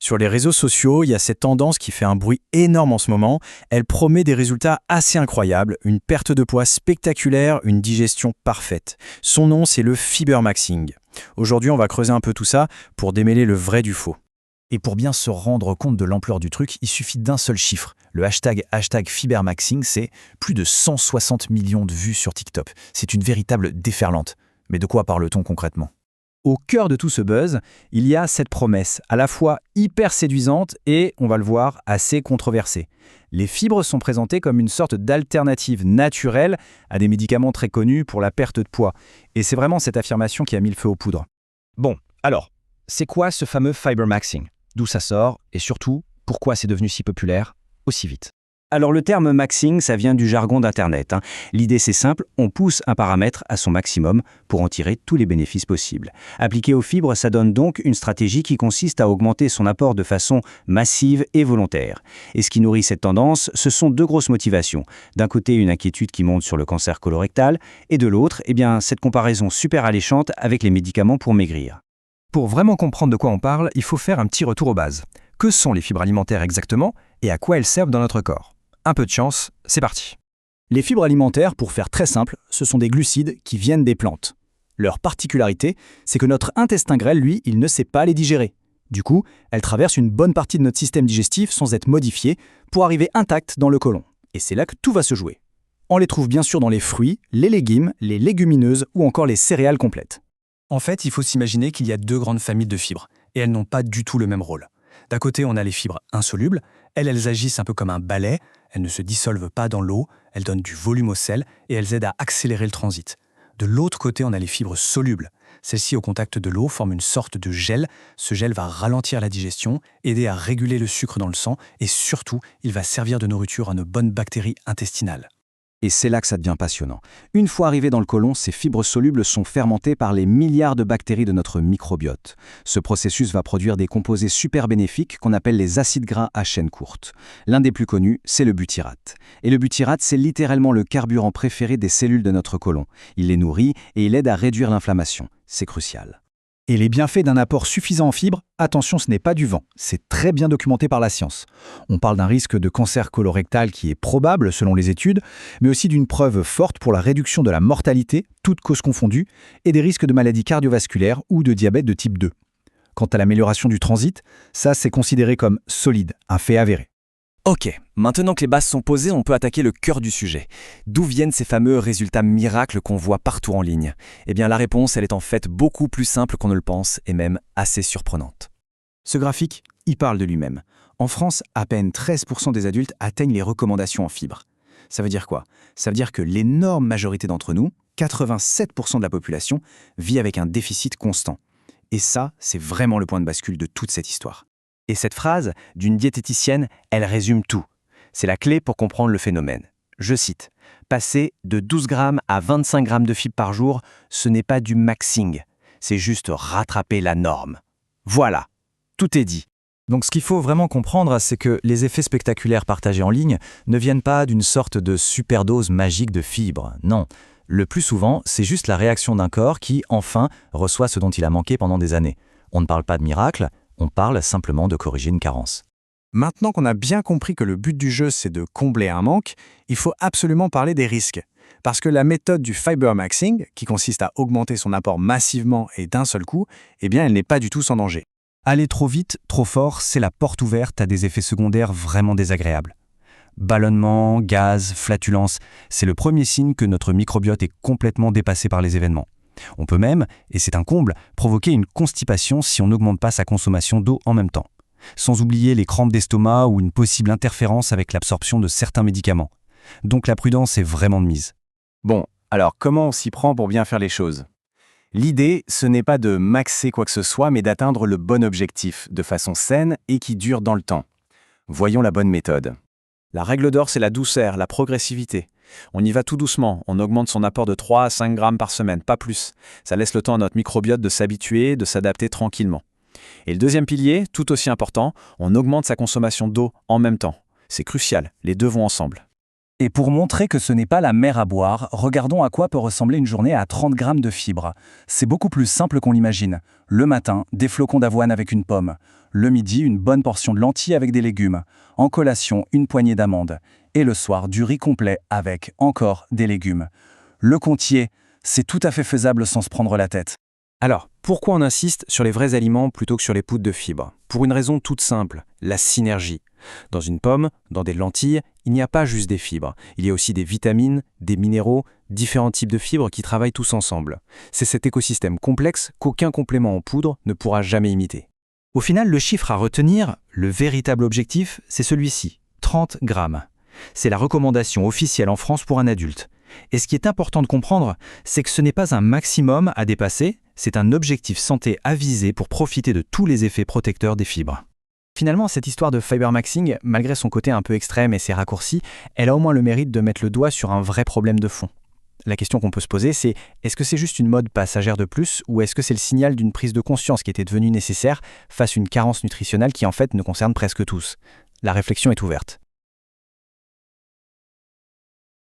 Sur les réseaux sociaux, il y a cette tendance qui fait un bruit énorme en ce moment. Elle promet des résultats assez incroyables, une perte de poids spectaculaire, une digestion parfaite. Son nom, c'est le fibermaxing. Aujourd'hui, on va creuser un peu tout ça pour démêler le vrai du faux. Et pour bien se rendre compte de l'ampleur du truc, il suffit d'un seul chiffre. Le hashtag Fibermaxing, c'est plus de 160 millions de vues sur TikTok. C'est une véritable déferlante. Mais de quoi parle-t-on concrètement ? Au cœur de tout ce buzz, il y a cette promesse, à la fois hyper séduisante et, on va le voir, assez controversée. Les fibres sont présentées comme une sorte d'alternative naturelle à des médicaments très connus pour la perte de poids. Et c'est vraiment cette affirmation qui a mis le feu aux poudres. Bon, alors, c'est quoi ce fameux fibermaxing ? D'où ça sort et surtout, pourquoi c'est devenu si populaire aussi vite ? Alors le terme maxing, ça vient du jargon d'Internet. L'idée c'est simple, on pousse un paramètre à son maximum pour en tirer tous les bénéfices possibles. Appliqué aux fibres, ça donne donc une stratégie qui consiste à augmenter son apport de façon massive et volontaire. Et ce qui nourrit cette tendance, ce sont deux grosses motivations. D'un côté, une inquiétude qui monte sur le cancer colorectal, et de l'autre, cette comparaison super alléchante avec les médicaments pour maigrir. Pour vraiment comprendre de quoi on parle, il faut faire un petit retour aux bases. Que sont les fibres alimentaires exactement et à quoi elles servent dans notre corps ? Un peu de chance, c'est parti. Les fibres alimentaires, pour faire très simple, ce sont des glucides qui viennent des plantes. Leur particularité, c'est que notre intestin grêle, lui, il ne sait pas les digérer. Du coup, elles traversent une bonne partie de notre système digestif sans être modifiées pour arriver intactes dans le côlon. Et c'est là que tout va se jouer. On les trouve bien sûr dans les fruits, les légumes, les légumineuses ou encore les céréales complètes. En fait, il faut s'imaginer qu'il y a deux grandes familles de fibres, et elles n'ont pas du tout le même rôle. D'un côté, on a les fibres insolubles. Elles agissent un peu comme un balai. Elles ne se dissolvent pas dans l'eau. Elles donnent du volume aux selles et elles aident à accélérer le transit. De l'autre côté, on a les fibres solubles. Celles-ci, au contact de l'eau, forment une sorte de gel. Ce gel va ralentir la digestion, aider à réguler le sucre dans le sang et surtout, il va servir de nourriture à nos bonnes bactéries intestinales. Et c'est là que ça devient passionnant. Une fois arrivées dans le côlon, ces fibres solubles sont fermentées par les milliards de bactéries de notre microbiote. Ce processus va produire des composés super bénéfiques qu'on appelle les acides gras à chaîne courte. L'un des plus connus, c'est le butyrate. Et le butyrate, c'est littéralement le carburant préféré des cellules de notre côlon. Il les nourrit et il aide à réduire l'inflammation. C'est crucial. Et les bienfaits d'un apport suffisant en fibres, attention, ce n'est pas du vent, c'est très bien documenté par la science. On parle d'un risque de cancer colorectal qui est probable selon les études, mais aussi d'une preuve forte pour la réduction de la mortalité, toutes causes confondues, et des risques de maladies cardiovasculaires ou de diabète de type 2. Quant à l'amélioration du transit, ça c'est considéré comme solide, un fait avéré. Ok, maintenant que les bases sont posées, on peut attaquer le cœur du sujet. D'où viennent ces fameux résultats miracles qu'on voit partout en ligne ? Eh bien la réponse, elle est en fait beaucoup plus simple qu'on ne le pense et même assez surprenante. Ce graphique, il parle de lui-même. En France, à peine 13% des adultes atteignent les recommandations en fibres. Ça veut dire quoi ? Ça veut dire que l'énorme majorité d'entre nous, 87% de la population, vit avec un déficit constant. Et ça, c'est vraiment le point de bascule de toute cette histoire. Et cette phrase d'une diététicienne, elle résume tout. C'est la clé pour comprendre le phénomène. Je cite, « Passer de 12 grammes à 25 grammes de fibres par jour, ce n'est pas du maxing, c'est juste rattraper la norme. » Voilà, tout est dit. Donc ce qu'il faut vraiment comprendre, c'est que les effets spectaculaires partagés en ligne ne viennent pas d'une sorte de superdose magique de fibres, non. Le plus souvent, c'est juste la réaction d'un corps qui, enfin, reçoit ce dont il a manqué pendant des années. On ne parle pas de miracle, on parle simplement de corriger une carence. Maintenant qu'on a bien compris que le but du jeu, c'est de combler un manque, il faut absolument parler des risques. Parce que la méthode du fibermaxing, qui consiste à augmenter son apport massivement et d'un seul coup, elle n'est pas du tout sans danger. Aller trop vite, trop fort, c'est la porte ouverte à des effets secondaires vraiment désagréables. Ballonnement, gaz, flatulence, c'est le premier signe que notre microbiote est complètement dépassé par les événements. On peut même, et c'est un comble, provoquer une constipation si on n'augmente pas sa consommation d'eau en même temps. Sans oublier les crampes d'estomac ou une possible interférence avec l'absorption de certains médicaments. Donc la prudence est vraiment de mise. Bon, alors comment on s'y prend pour bien faire les choses ? L'idée, ce n'est pas de maxer quoi que ce soit, mais d'atteindre le bon objectif, de façon saine et qui dure dans le temps. Voyons la bonne méthode. La règle d'or, c'est la douceur, la progressivité. On y va tout doucement, on augmente son apport de 3 à 5 grammes par semaine, pas plus. Ça laisse le temps à notre microbiote de s'habituer, de s'adapter tranquillement. Et le deuxième pilier, tout aussi important, on augmente sa consommation d'eau en même temps. C'est crucial, les deux vont ensemble. Et pour montrer que ce n'est pas la mer à boire, regardons à quoi peut ressembler une journée à 30 grammes de fibres. C'est beaucoup plus simple qu'on l'imagine. Le matin, des flocons d'avoine avec une pomme. Le midi, une bonne portion de lentilles avec des légumes. En collation, une poignée d'amandes. Et le soir, du riz complet avec, encore, des légumes. Le comptier, c'est tout à fait faisable sans se prendre la tête. Alors, pourquoi on insiste sur les vrais aliments plutôt que sur les poudres de fibres? Pour une raison toute simple, la synergie. Dans une pomme, dans des lentilles, il n'y a pas juste des fibres. Il y a aussi des vitamines, des minéraux, différents types de fibres qui travaillent tous ensemble. C'est cet écosystème complexe qu'aucun complément en poudre ne pourra jamais imiter. Au final, le chiffre à retenir, le véritable objectif, c'est celui-ci, 30 grammes. C'est la recommandation officielle en France pour un adulte. Et ce qui est important de comprendre, c'est que ce n'est pas un maximum à dépasser, c'est un objectif santé à viser pour profiter de tous les effets protecteurs des fibres. Finalement, cette histoire de fiber maxing, malgré son côté un peu extrême et ses raccourcis, elle a au moins le mérite de mettre le doigt sur un vrai problème de fond. La question qu'on peut se poser, c'est est-ce que c'est juste une mode passagère de plus ou est-ce que c'est le signal d'une prise de conscience qui était devenue nécessaire face à une carence nutritionnelle qui en fait nous concerne presque tous? La réflexion est ouverte.